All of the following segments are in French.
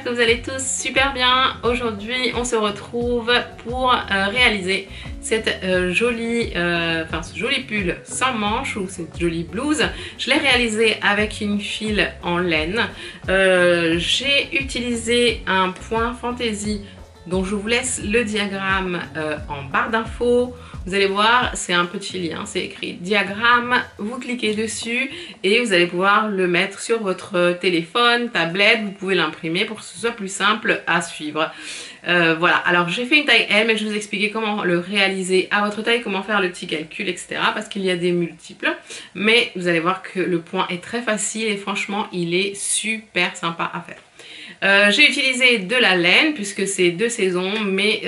que vous allez tous super bien. Aujourd'hui, on se retrouve pour réaliser cette ce joli pull sans manches ou cette jolie blouse. Je l'ai réalisé avec une file en laine. J'ai utilisé un point fantaisie dont je vous laisse le diagramme en barre d'infos. Vous allez voir, c'est un petit lien, c'est écrit diagramme, vous cliquez dessus et vous allez pouvoir le mettre sur votre téléphone, tablette, vous pouvez l'imprimer pour que ce soit plus simple à suivre. Voilà, alors j'ai fait une taille L, mais je vais vous expliquer comment le réaliser à votre taille, comment faire le petit calcul, etc. parce qu'il y a des multiples, mais vous allez voir que le point est très facile et franchement, il est super sympa à faire. J'ai utilisé de la laine puisque c'est de saison, mais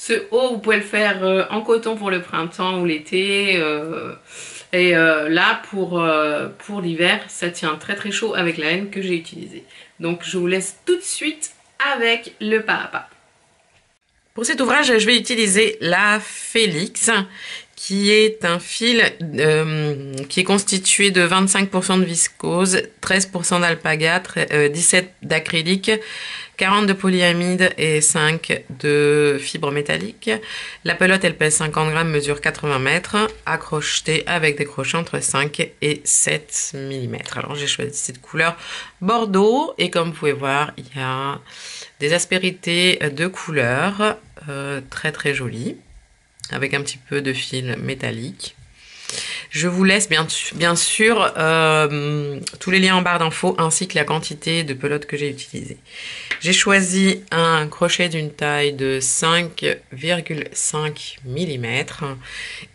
ce haut, vous pouvez le faire en coton pour le printemps ou l'été. Là, pour l'hiver, ça tient très très chaud avec la laine que j'ai utilisée. Donc, je vous laisse tout de suite avec le pas à pas. Pour cet ouvrage, je vais utiliser la Félix, qui est un fil qui est constitué de 25% de viscose, 13% d'alpaga, 17% d'acrylique, 40 de polyamide et 5 de fibres métalliques. La pelote, elle pèse 50 grammes, mesure 80 mètres, accrochetée avec des crochets entre 5 et 7 mm. Alors j'ai choisi cette couleur bordeaux et comme vous pouvez voir, il y a des aspérités de couleurs très très jolies avec un petit peu de fil métallique. Je vous laisse bien sûr tous les liens en barre d'infos ainsi que la quantité de pelote que j'ai utilisée. J'ai choisi un crochet d'une taille de 5,5 mm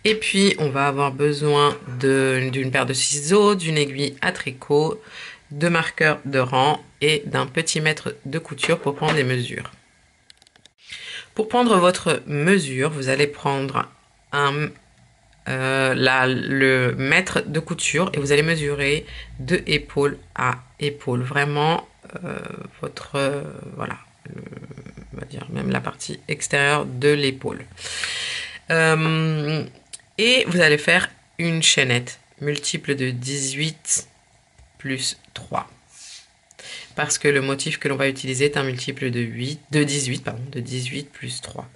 et puis on va avoir besoin d'une paire de ciseaux, d'une aiguille à tricot, de marqueurs de rang et d'un petit mètre de couture pour prendre les mesures. Pour prendre votre mesure, vous allez prendre le mètre de couture et vous allez mesurer de épaule à épaule. Vraiment, voilà, on va dire même la partie extérieure de l'épaule. Et vous allez faire une chaînette multiple de 18 plus 3. Parce que le motif que l'on va utiliser est un multiple de 18 plus 3.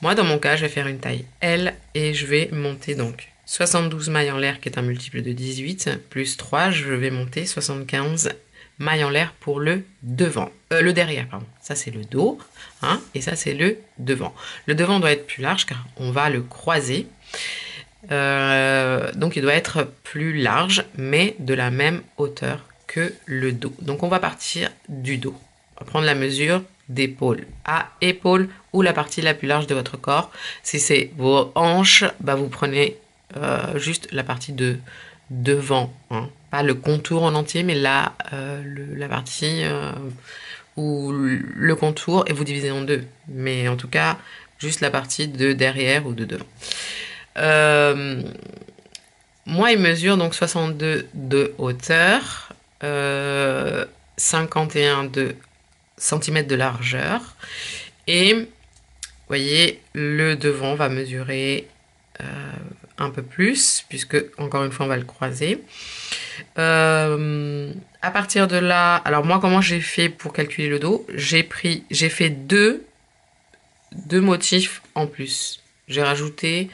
Moi, dans mon cas, je vais faire une taille L et je vais monter donc 72 mailles en l'air qui est un multiple de 18 plus 3. Je vais monter 75 mailles en l'air pour le devant. Le derrière, pardon. Ça, c'est le dos. Hein, et ça, c'est le devant. Le devant doit être plus large car on va le croiser. Donc, il doit être plus large, mais de la même hauteur que le dos. Donc on va partir du dos. On va prendre la mesure d'épaule à épaule ou la partie la plus large de votre corps. Si c'est vos hanches, bah vous prenez juste la partie de devant, hein. Pas le contour en entier, mais là la partie ou le contour et vous divisez en deux. Mais en tout cas, juste la partie de derrière ou de devant. Moi, il mesure donc 62 de hauteur. 51 cm de largeur et vous voyez le devant va mesurer un peu plus puisque encore une fois on va le croiser. À partir de là, alors moi comment j'ai fait pour calculer le dos, j'ai fait deux motifs en plus, j'ai rajouté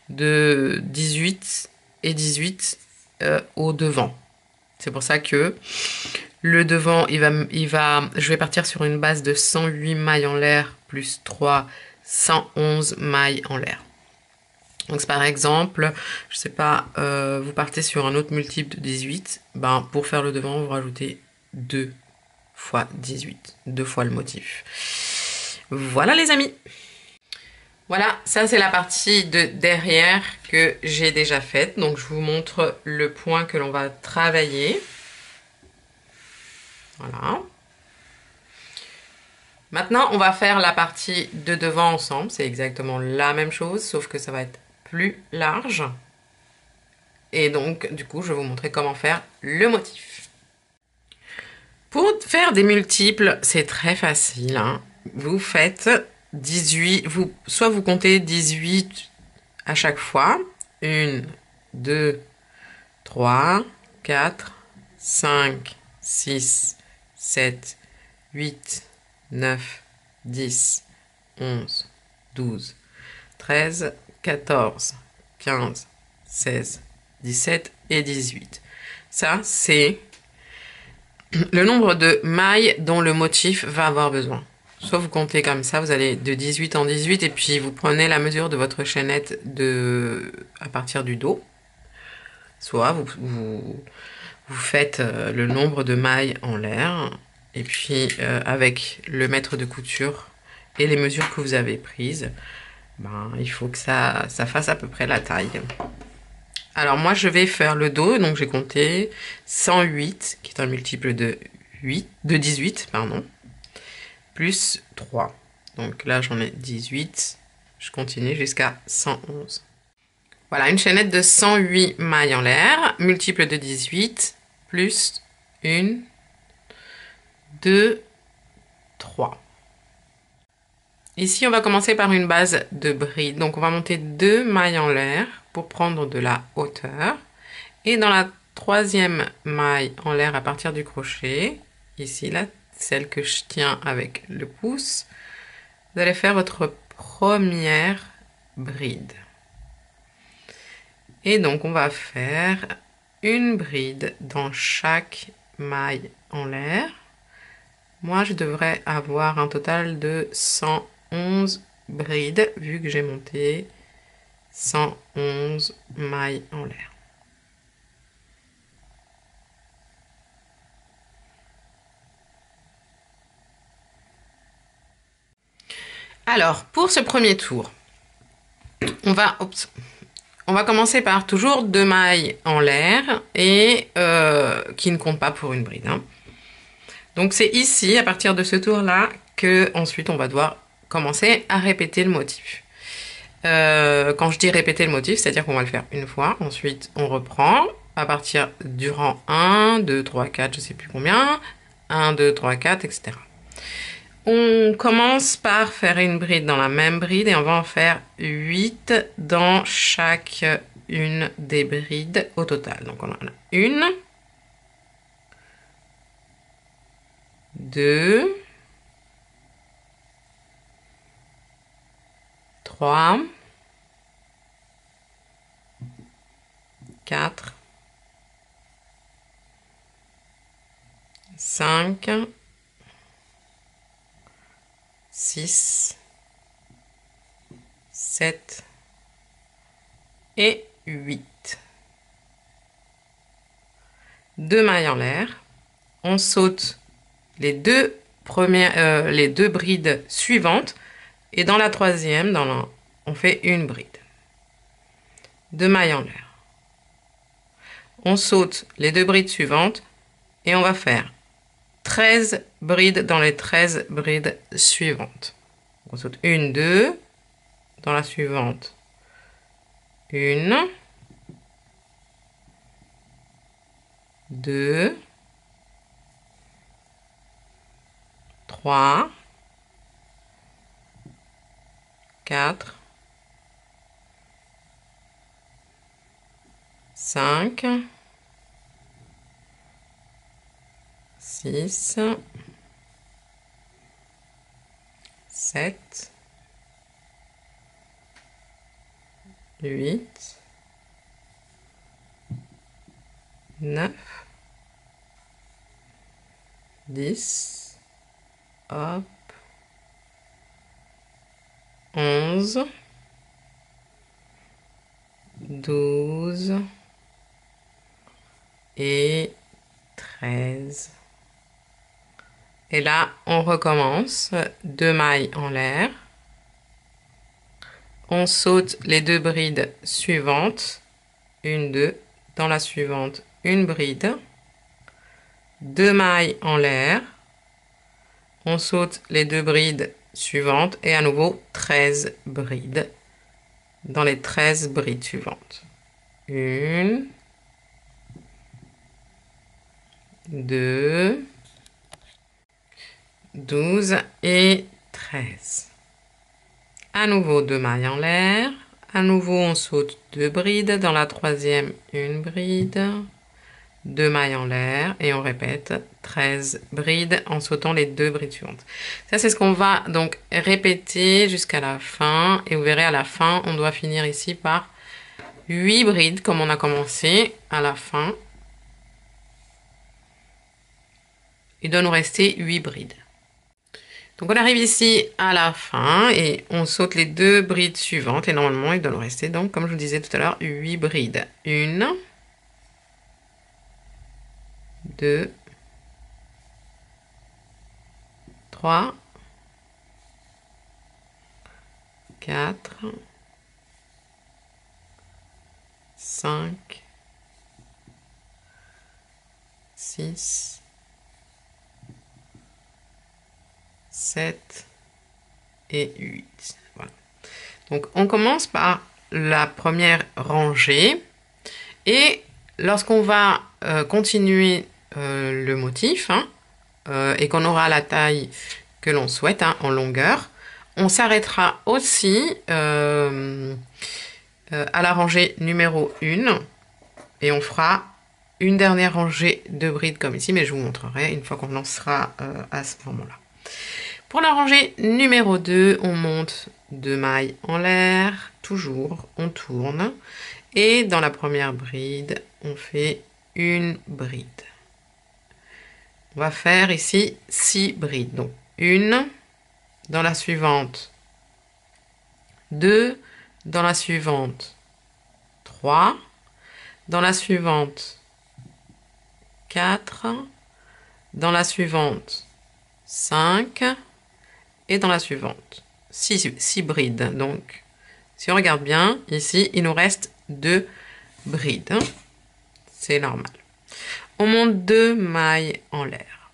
de 18 et 18 au devant. C'est pour ça que le devant, je vais partir sur une base de 108 mailles en l'air plus 3, 111 mailles en l'air. Donc par exemple, je sais pas, vous partez sur un autre multiple de 18, ben pour faire le devant, vous rajoutez 2 fois 18, 2 fois le motif. Voilà les amis. Voilà, ça c'est la partie de derrière que j'ai déjà faite. Donc je vous montre le point que l'on va travailler. Voilà. Maintenant, on va faire la partie de devant ensemble. C'est exactement la même chose, sauf que ça va être plus large. Et donc, du coup, je vais vous montrer comment faire le motif. Pour faire des multiples, c'est très facile, hein. Vous faites 18, soit vous comptez 18 à chaque fois. 1, 2, 3, 4, 5, 6, 7, 8, 9, 10, 11, 12, 13, 14, 15, 16, 17 et 18. Ça, c'est le nombre de mailles dont le motif va avoir besoin. Soit vous comptez comme ça, vous allez de 18 en 18 et puis vous prenez la mesure de votre chaînette à partir du dos. Soit vous faites le nombre de mailles en l'air et puis avec le mètre de couture et les mesures que vous avez prises, ben, il faut que ça fasse à peu près la taille. Alors moi je vais faire le dos, donc j'ai compté 108 qui est un multiple de 18, pardon, plus 3. Donc là j'en ai 18, je continue jusqu'à 111. Voilà, une chaînette de 108 mailles en l'air, multiple de 18, plus 1, 2, 3. Ici, on va commencer par une base de bride. Donc, on va monter 2 mailles en l'air pour prendre de la hauteur. Et dans la troisième maille en l'air à partir du crochet, ici, là, celle que je tiens avec le pouce, vous allez faire votre première bride. Et donc, on va faire une bride dans chaque maille en l'air. Moi, je devrais avoir un total de 111 brides, vu que j'ai monté 111 mailles en l'air. Alors, pour ce premier tour, on va commencer par toujours 2 mailles en l'air et qui ne comptent pas pour une bride. Hein. Donc c'est ici, à partir de ce tour-là, que ensuite on va devoir commencer à répéter le motif. Quand je dis répéter le motif, c'est-à-dire qu'on va le faire une fois, ensuite on reprend à partir du rang 1, 2, 3, 4, je sais plus combien, 1, 2, 3, 4, etc. On commence par faire une bride dans la même bride et on va en faire 8 dans chaque une des brides au total. Donc on en a une, 2, 3, 4, 5, 6, 7 et 8. 2 mailles en l'air. On saute les deux brides suivantes et dans la troisième, on fait une bride. 2 mailles en l'air. On saute les 2 brides suivantes et on va faire 13 brides dans les 13 brides suivantes. On saute 1, 2, dans la suivante 1, 2, 3, 4, 5, 6, 7, 8, 9, 10, hop, 11, 12 et 13. Et là, on recommence, 2 mailles en l'air. On saute les 2 brides suivantes, 1, 2, dans la suivante, une bride, 2 mailles en l'air. On saute les 2 brides suivantes et à nouveau 13 brides dans les 13 brides suivantes. 1, 2, 12 et 13. À nouveau 2 mailles en l'air. À nouveau, on saute 2 brides. Dans la troisième, une bride. 2 mailles en l'air et on répète 13 brides en sautant les 2 brides suivantes. Ça, c'est ce qu'on va donc répéter jusqu'à la fin. Et vous verrez, à la fin, on doit finir ici par 8 brides comme on a commencé à la fin. Il doit nous rester 8 brides. Donc on arrive ici à la fin et on saute les 2 brides suivantes. Et normalement, il doit nous rester donc, comme je vous disais tout à l'heure, 8 brides. 1, 2, 3, 4, 5, 6, 7 et 8. Voilà. Donc on commence par la première rangée et lorsqu'on va continuer le motif et qu'on aura la taille que l'on souhaite en longueur, on s'arrêtera aussi à la rangée numéro 1 et on fera une dernière rangée de brides comme ici, mais je vous montrerai une fois qu'on en sera à ce moment-là. Pour la rangée numéro 2, on monte 2 mailles en l'air, toujours, on tourne. Et dans la première bride, on fait une bride. On va faire ici 6 brides. Donc, une, dans la suivante, 2, dans la suivante, 3, dans la suivante, 4, dans la suivante, 5, et dans la suivante. 6 brides. Donc, si on regarde bien, ici, il nous reste 2 brides. C'est normal. On monte 2 mailles en l'air.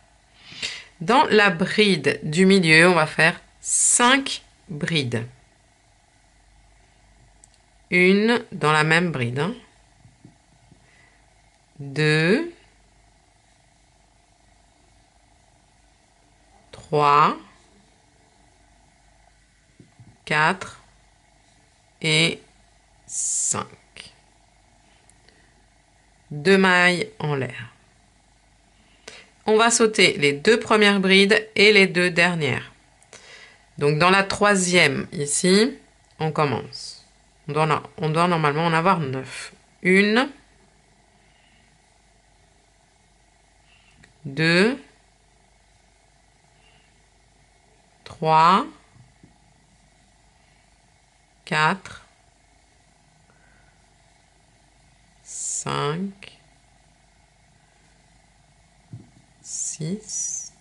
Dans la bride du milieu, on va faire 5 brides. Une dans la même bride. 2, 3, 4 et 5. 2 mailles en l'air. On va sauter les 2 premières brides et les 2 dernières. Donc dans la troisième, ici, on commence. On doit normalement en avoir 9. 1, 2, 3, 4, 5, 6,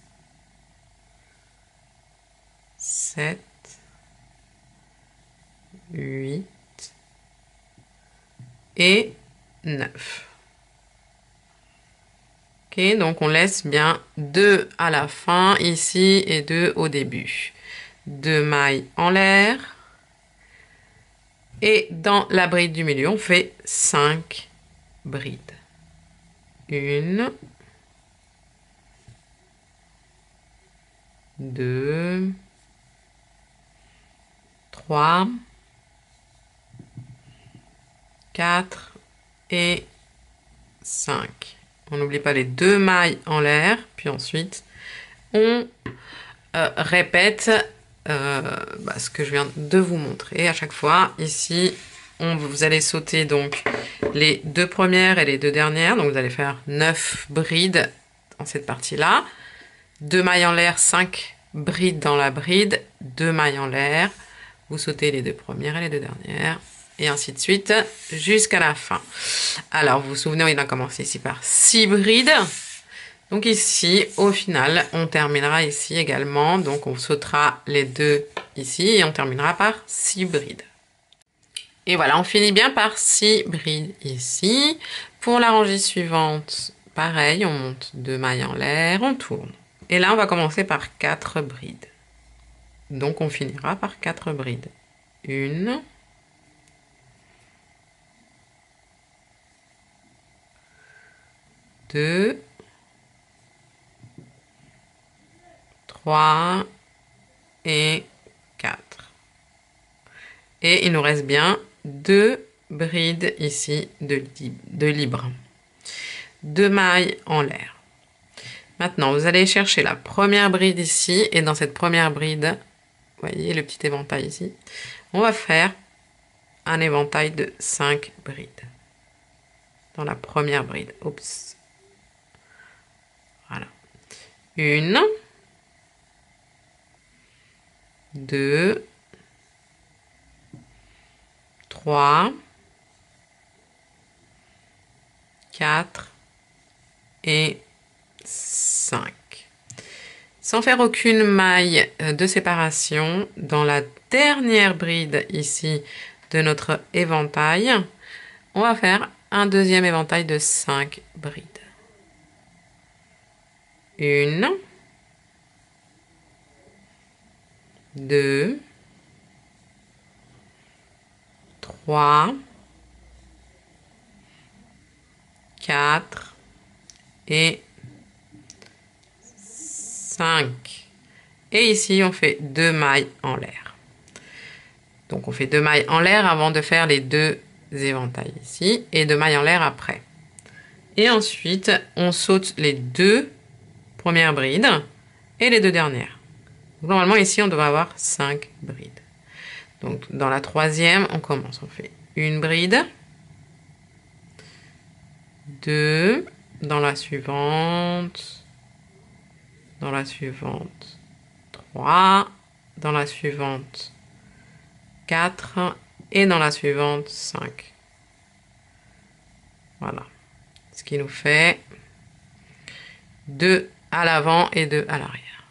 7, 8 et 9. Ok, donc on laisse bien 2 à la fin ici et 2 au début. 2 mailles en l'air. Et dans la bride du milieu, on fait 5 brides. 1, 2, 3, 4 et 5. On n'oublie pas les 2 mailles en l'air, puis ensuite on répète ce que je viens de vous montrer à chaque fois. Ici, vous allez sauter donc les 2 premières et les 2 dernières, donc vous allez faire 9 brides dans cette partie-là. 2 mailles en l'air, 5 brides dans la bride, 2 mailles en l'air, vous sautez les 2 premières et les 2 dernières, et ainsi de suite jusqu'à la fin. Alors, vous vous souvenez, il a commencé ici par 6 brides. Donc ici, au final, on terminera ici également. Donc on sautera les 2 ici et on terminera par 6 brides. Et voilà, on finit bien par 6 brides ici. Pour la rangée suivante, pareil, on monte 2 mailles en l'air, on tourne. Et là, on va commencer par 4 brides. Donc on finira par 4 brides. 1, 2, 3 et 4. Et il nous reste bien 2 brides ici de libre. 2 mailles en l'air. Maintenant, vous allez chercher la première bride ici, et dans cette première bride, vous voyez le petit éventail ici, on va faire un éventail de 5 brides. Dans la première bride, oups. Voilà. 1, 2, 3, 4 et 5. Sans faire aucune maille de séparation, dans la dernière bride ici de notre éventail, on va faire un deuxième éventail de 5 brides. 1, 2, 3, 4 et 5. Et ici, on fait 2 mailles en l'air. Donc, on fait 2 mailles en l'air avant de faire les 2 éventails ici et 2 mailles en l'air après. Et ensuite, on saute les 2 premières brides et les 2 dernières. Donc, normalement, ici, on devrait avoir 5 brides. Donc, dans la troisième, on commence. On fait une bride, 2, dans la suivante, 3, dans la suivante, 4 et dans la suivante, 5. Voilà. Ce qui nous fait 2 à l'avant et 2 à l'arrière.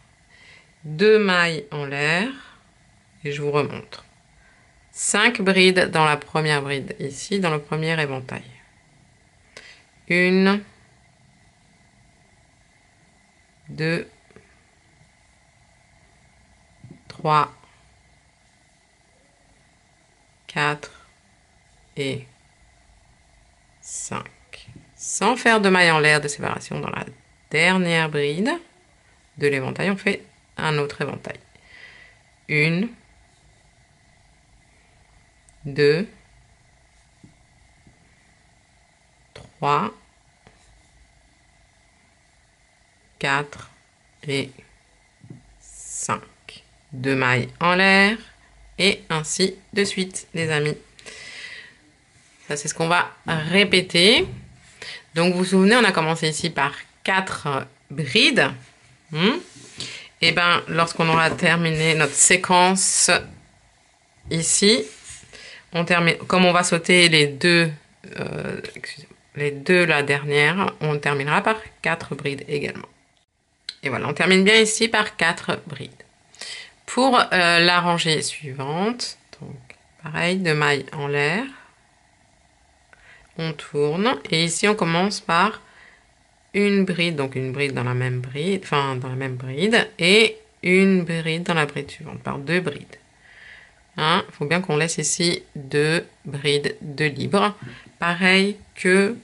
2 mailles en l'air et je vous remontre. 5 brides dans la première bride ici, dans le premier éventail. 1, 2, 3, 4 et 5. Sans faire de maille en l'air de séparation dans la dernière bride de l'éventail, on fait un autre éventail. 1, 2, 3, 4 et 5. 2 mailles en l'air et ainsi de suite, les amis. Ça, c'est ce qu'on va répéter. Donc, vous vous souvenez, on a commencé ici par 4 brides. Et bien, lorsqu'on aura terminé notre séquence ici, on termine, comme on va sauter les deux la dernière, on terminera par 4 brides également. Et voilà, on termine bien ici par 4 brides. Pour la rangée suivante, donc pareil, 2 mailles en l'air, on tourne et ici on commence par une bride, donc une bride dans la même bride, enfin dans la même bride, et une bride dans la bride suivante, par 2 brides. Il faut bien qu'on laisse ici 2 brides de libre. Pareil que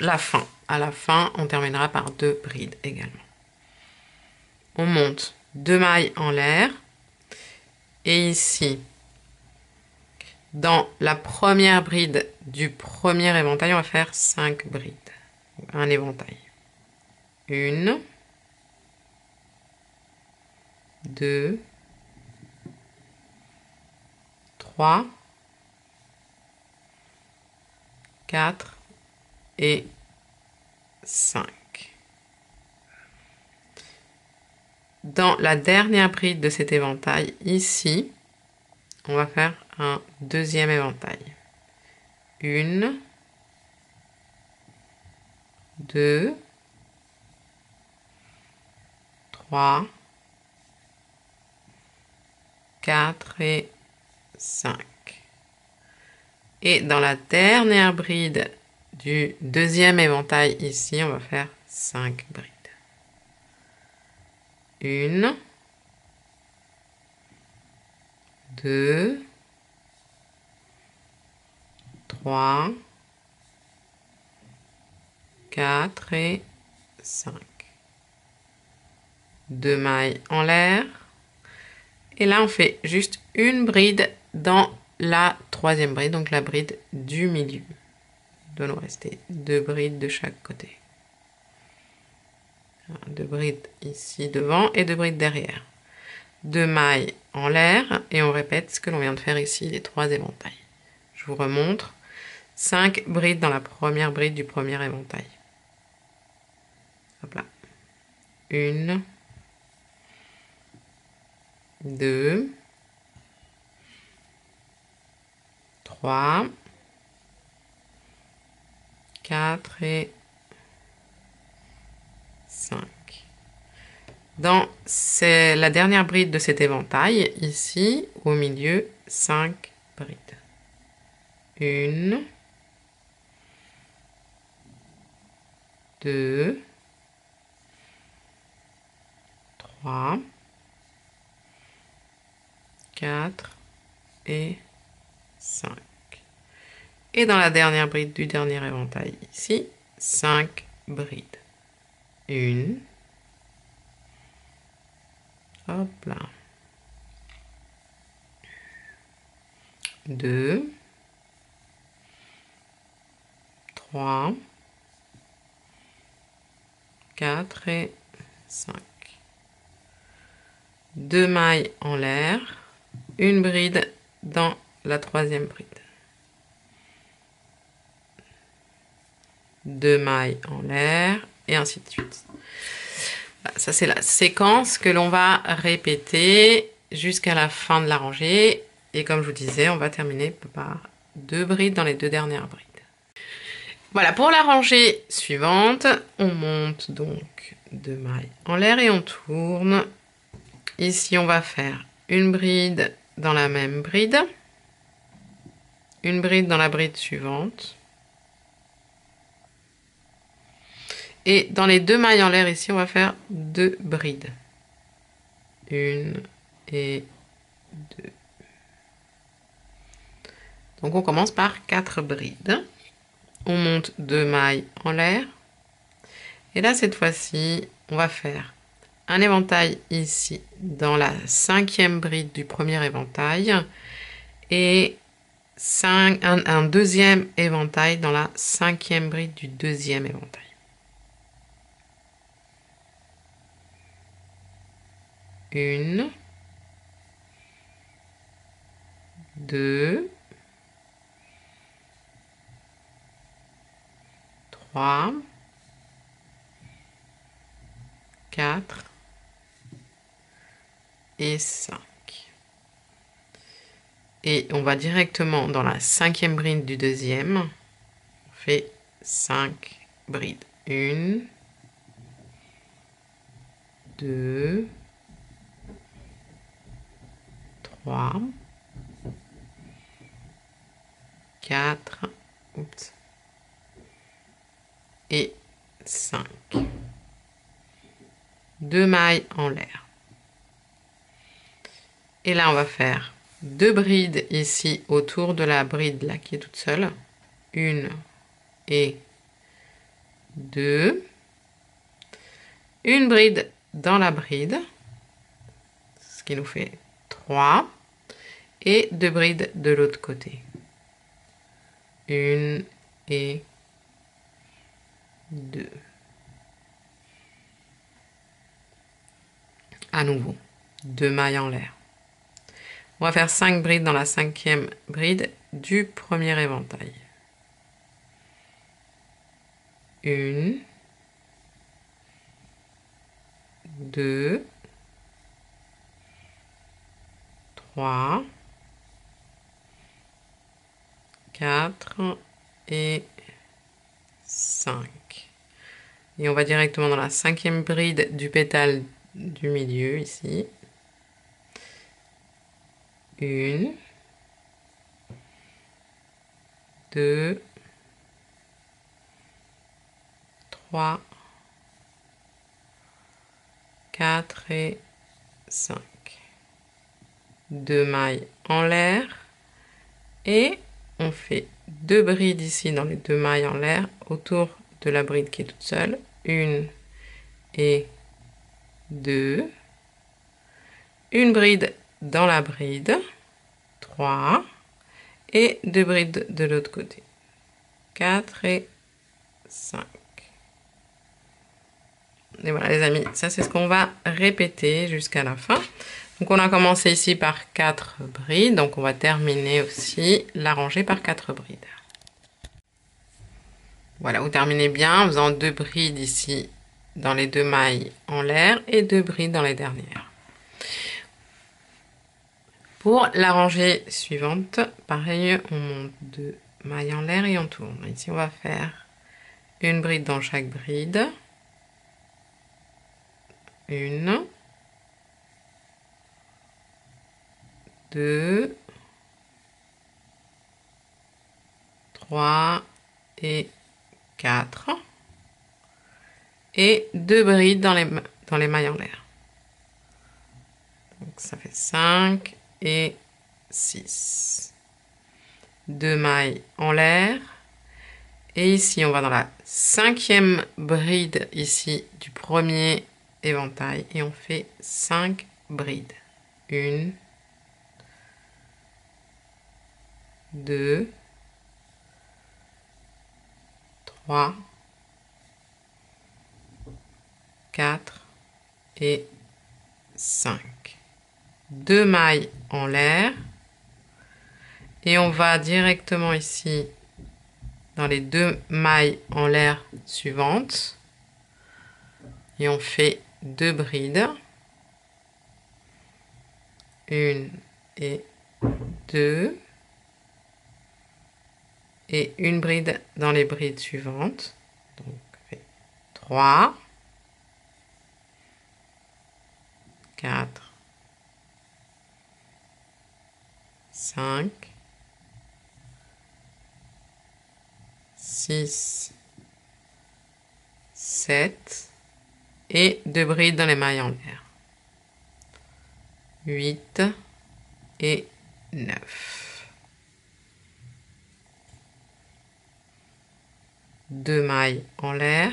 la fin. À la fin, on terminera par 2 brides également. On monte 2 mailles en l'air. Et ici, dans la première bride du premier éventail, on va faire 5 brides. Un éventail. 1, 2, 3, 4 et 5. Dans la dernière bride de cet éventail, ici, on va faire un deuxième éventail. 1, 2, 3, 4 et 5. Et dans la dernière bride du deuxième éventail ici, on va faire 5 brides. 1, 2, 3, 4 et 5. 2 mailles en l'air. Et là, on fait juste une bride dans la troisième bride, donc la bride du milieu. doit nous rester 2 brides de chaque côté. 2 brides ici devant et 2 brides derrière. 2 mailles en l'air et on répète ce que l'on vient de faire ici, les 3 éventails. Je vous remontre. 5 brides dans la première bride du premier éventail. Hop là. 1, 2, 3, 4 et 5. Dans la dernière bride de cet éventail, ici, au milieu, 5 brides. 1, 2, 3, 4 et 5. Et dans la dernière bride du dernier éventail, ici, 5 brides. 1, hop là, 2, 3, 4 et 5. 2 mailles en l'air, une bride dans la troisième bride. 2 mailles en l'air et ainsi de suite. Ça, c'est la séquence que l'on va répéter jusqu'à la fin de la rangée. Et comme je vous disais, on va terminer par 2 brides dans les 2 dernières brides. Voilà, pour la rangée suivante, on monte donc 2 mailles en l'air et on tourne. Ici, on va faire une bride dans la même bride, une bride dans la bride suivante. Et dans les 2 mailles en l'air ici, on va faire 2 brides. 1 et 2. Donc on commence par 4 brides. On monte 2 mailles en l'air. Et là, cette fois-ci, on va faire un éventail ici dans la 5e bride du premier éventail et un deuxième éventail dans la 5e bride du deuxième éventail. 1, 2, 3, 4 et 5. Et on va directement dans la 5e bride du deuxième. On fait 5 brides. 1, 2, 3, 4, oups, et 5. 2 mailles en l'air. Et là, on va faire 2 brides ici autour de la bride là qui est toute seule. 1 et 2. Une bride dans la bride, ce qui nous fait 3. Et 2 brides de l'autre côté. 1 et 2. À nouveau, 2 mailles en l'air. On va faire 5 brides dans la 5e bride du premier éventail. 1, 2, 3, 4 et 5. Et on va directement dans la 5e bride du pétale du milieu ici. 1, 2, 3, 4 et 5. 2 mailles en l'air et on fait 2 brides ici dans les 2 mailles en l'air autour de la bride qui est toute seule. 1 et 2. Une bride dans la bride. 3. Et 2 brides de l'autre côté. 4 et 5. Et voilà les amis, ça c'est ce qu'on va répéter jusqu'à la fin. Donc on a commencé ici par 4 brides, donc on va terminer aussi la rangée par 4 brides. Voilà, vous terminez bien en faisant 2 brides ici dans les 2 mailles en l'air et 2 brides dans les dernières. Pour la rangée suivante, pareil, on monte 2 mailles en l'air et on tourne. Ici on va faire une bride dans chaque bride. Une, 2, 3 et 4. Et 2 brides dans les mailles en l'air. Donc ça fait 5 et 6. 2 mailles en l'air. Et ici, on va dans la 5e bride ici du premier éventail. Et on fait 5 brides. 1, 2, 3, 4 et 5. 2 mailles en l'air. Et on va directement ici dans les 2 mailles en l'air suivantes. Et on fait 2 brides. 1 et 2. Et une bride dans les brides suivantes. Donc, on fait 3, 4, 5, 6, 7 et 2 brides dans les mailles en l'air. 8 et 9. 2 mailles en l'air.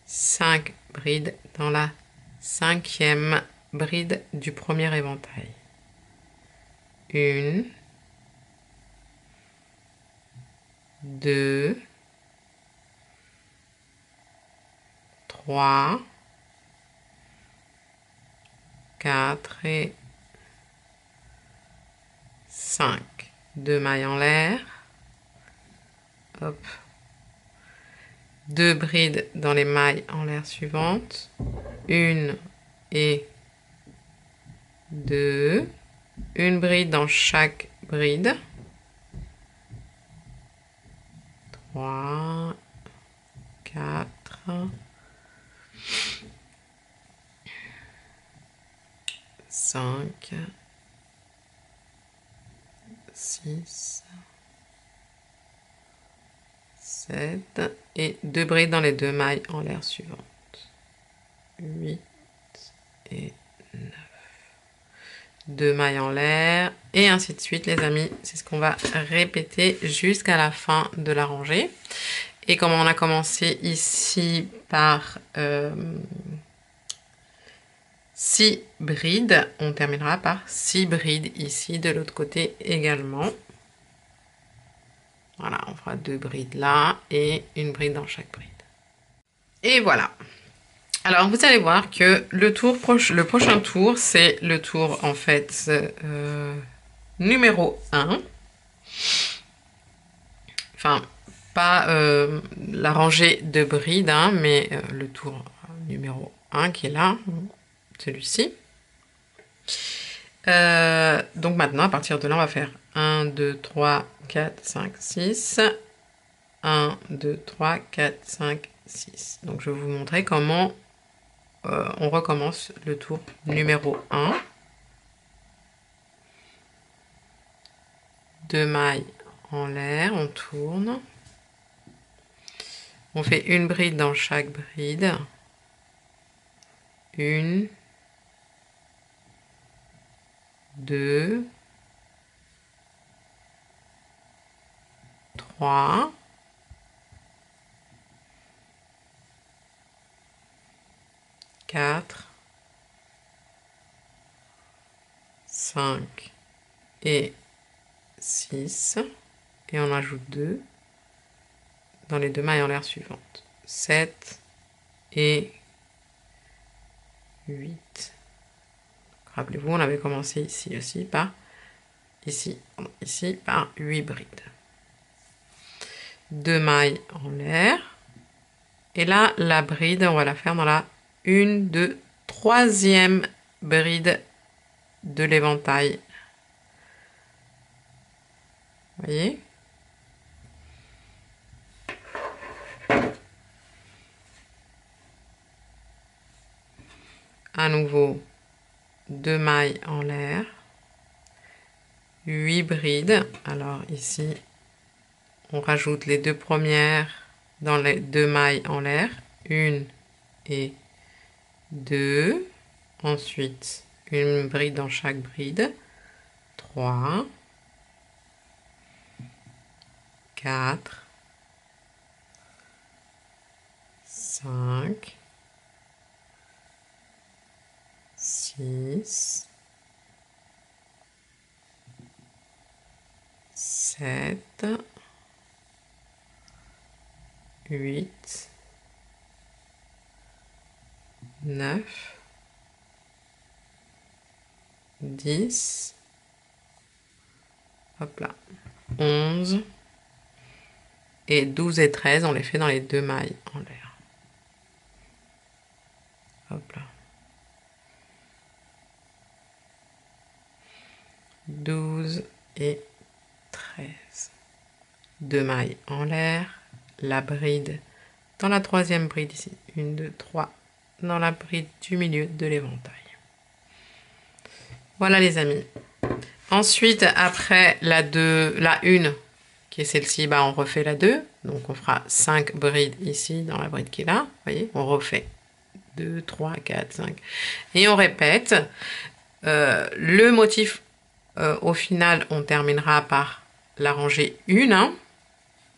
5 brides dans la 5e bride du premier éventail. 1, 2, 3, 4 et 5. 2 mailles en l'air. Hop. 2 brides dans les mailles en l'air suivantes. 1 et 2. Une bride dans chaque bride. 3, 4, 5, 6, 7 et 2 brides dans les 2 mailles en l'air suivantes. 8 et 9. 2 mailles en l'air et ainsi de suite les amis. C'est ce qu'on va répéter jusqu'à la fin de la rangée. Et comme on a commencé ici par 6 brides, on terminera par 6 brides ici de l'autre côté également. Voilà, on fera 2 brides là et une bride dans chaque bride. Et voilà. Alors vous allez voir que le prochain tour, c'est le tour en fait numéro 1. Enfin, pas la rangée de brides, hein, mais le tour numéro 1 qui est là, celui-ci. Donc maintenant, à partir de là, on va faire 1, 2, 3, 4, 5, 6. 1, 2, 3, 4, 5, 6. Donc je vais vous montrer comment on recommence le tour numéro 1. 2 mailles en l'air, on tourne. On fait une bride dans chaque bride. 1, 2, 3, 4, 5 et 6. Et on ajoute 2. dans les 2 mailles en l'air suivantes. 7 et 8. Rappelez-vous, on avait commencé ici aussi par ici par 8 brides. 2 mailles en l'air. Et là, la bride, on va la faire dans la 1, 2, 3e bride de l'éventail. Vous voyez? À nouveau, 2 mailles en l'air. 8 brides. Alors ici, on rajoute les 2 premières dans les 2 mailles en l'air. 1 et 2. Ensuite, une bride dans chaque bride. 3. 4. 5. 6. 7. 8. 9. 10. Hop là. 11. Et 12 et 13, on les fait dans les 2 mailles en l'air. Hop là. 12 et 13. 2 mailles en l'air. La bride dans la 3e bride ici. 1, 2, 3. Dans la bride du milieu de l'éventail. Voilà les amis. Ensuite, après la 1, qui est celle-ci, bah, on refait la 2. Donc on fera 5 brides ici dans la bride qui est là. Vous voyez, on refait 2, 3, 4, 5. Et on répète. Le motif, au final, on terminera par la rangée 1. Hein.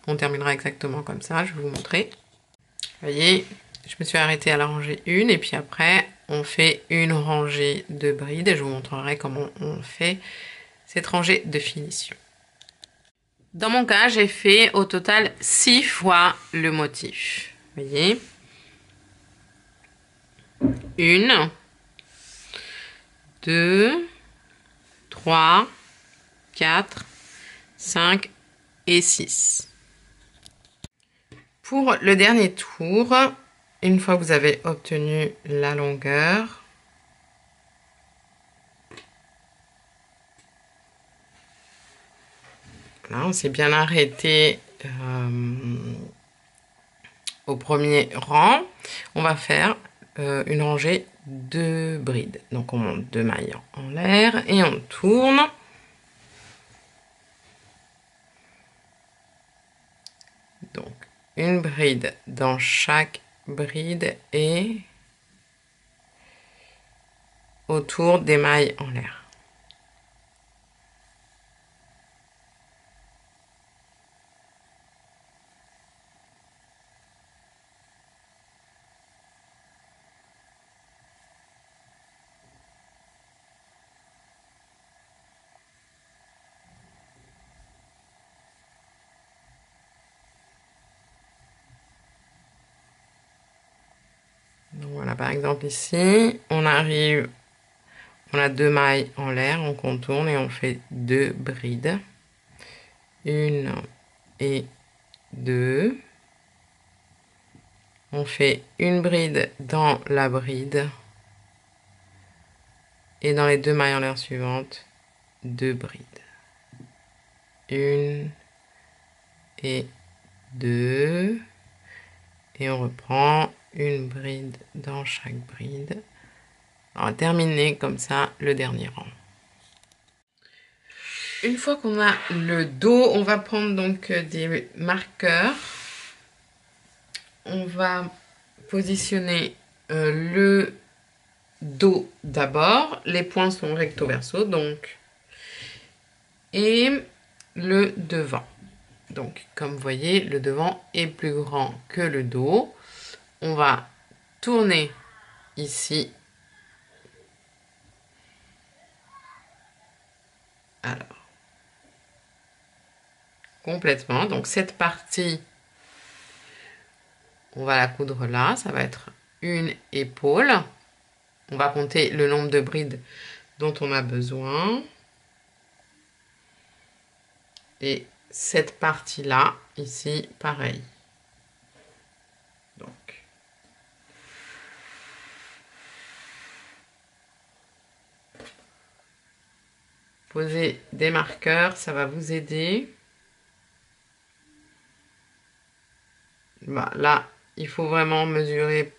On terminera exactement comme ça, je vais vous montrer. Vous voyez, je me suis arrêtée à la rangée 1 et puis après, on fait une rangée de brides et je vous montrerai comment on fait cette rangée de finition. Dans mon cas, j'ai fait au total 6 fois le motif. Vous voyez, 1, 2, 3, 4, 5 et 6. Pour le dernier tour, une fois que vous avez obtenu la longueur, là, on s'est bien arrêté au premier rang. On va faire une rangée de brides. Donc on monte 2 mailles en l'air et on tourne. Donc une bride dans chaque bride et autour des mailles en l'air. Donc voilà, par exemple ici, on arrive, on a 2 mailles en l'air, on contourne et on fait 2 brides. 1 et 2. On fait une bride dans la bride. Et dans les 2 mailles en l'air suivantes, 2 brides. 1 et 2. Et on reprend une bride dans chaque bride. On va terminer comme ça le dernier rang. Une fois qu'on a le dos, on va prendre donc des marqueurs. On va positionner le dos d'abord. Les points sont recto verso, donc. Et le devant. Donc, comme vous voyez, le devant est plus grand que le dos. On va tourner ici. Alors, complètement. Donc, cette partie on va la coudre là, ça va être une épaule. On va compter le nombre de brides dont on a besoin. Et cette partie-là, ici, pareil. Donc, posez des marqueurs, ça va vous aider. Bah, là, il faut vraiment mesurer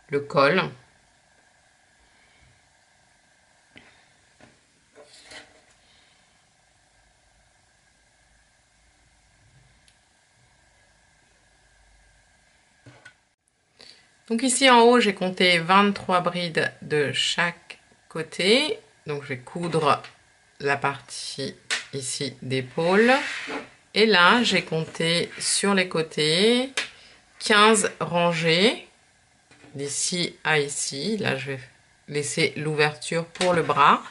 le col. Donc ici en haut, j'ai compté 23 brides de chaque côté. Donc je vais coudre la partie ici d'épaule. Et là, j'ai compté sur les côtés 15 rangées d'ici à ici. Là, je vais laisser l'ouverture pour le bras.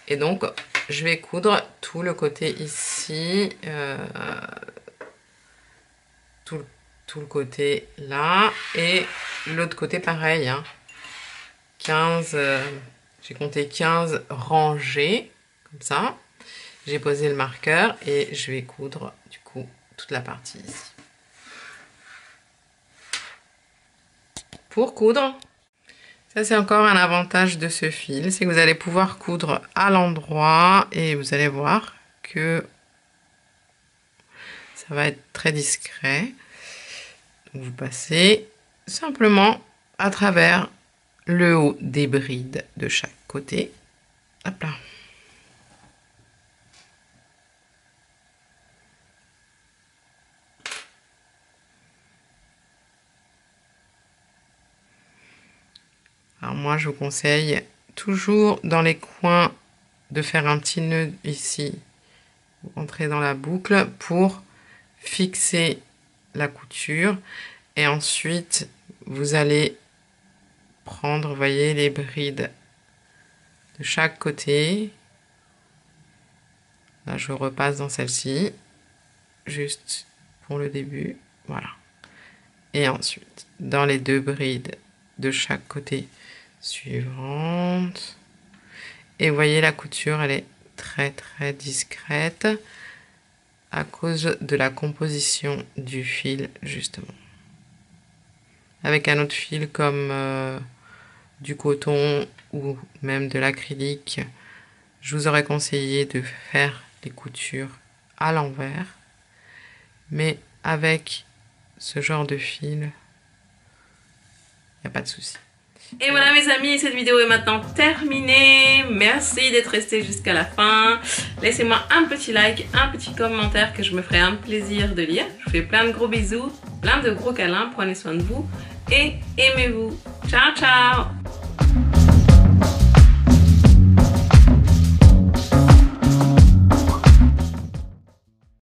Et donc, je vais coudre tout le côté ici, tout le côté là, et l'autre côté pareil, hein. 15, j'ai compté 15 rangées, comme ça. J'ai posé le marqueur et je vais coudre du coup toute la partie ici. Pour coudre, ça c'est encore un avantage de ce fil, c'est que vous allez pouvoir coudre à l'endroit et vous allez voir que ça va être très discret. Donc vous passez simplement à travers le haut des brides de chaque côté. Hop là. Alors moi je vous conseille toujours dans les coins de faire un petit nœud ici. Vous entrez dans la boucle pour fixer la couture et ensuite vous allez prendre, vous voyez, les brides de chaque côté. Là je repasse dans celle-ci juste pour le début, voilà, et ensuite dans les deux brides de chaque côté suivante. Et vous voyez, la couture elle est très discrète à cause de la composition du fil, justement. Avec un autre fil comme du coton ou même de l'acrylique, je vous aurais conseillé de faire les coutures à l'envers, mais avec ce genre de fil, il n'y a pas de souci. Et voilà mes amis, cette vidéo est maintenant terminée. Merci d'être resté jusqu'à la fin. Laissez-moi un petit like, un petit commentaire que je me ferai un plaisir de lire. Je vous fais plein de gros bisous, plein de gros câlins. Prenez soin de vous et aimez-vous. Ciao ciao.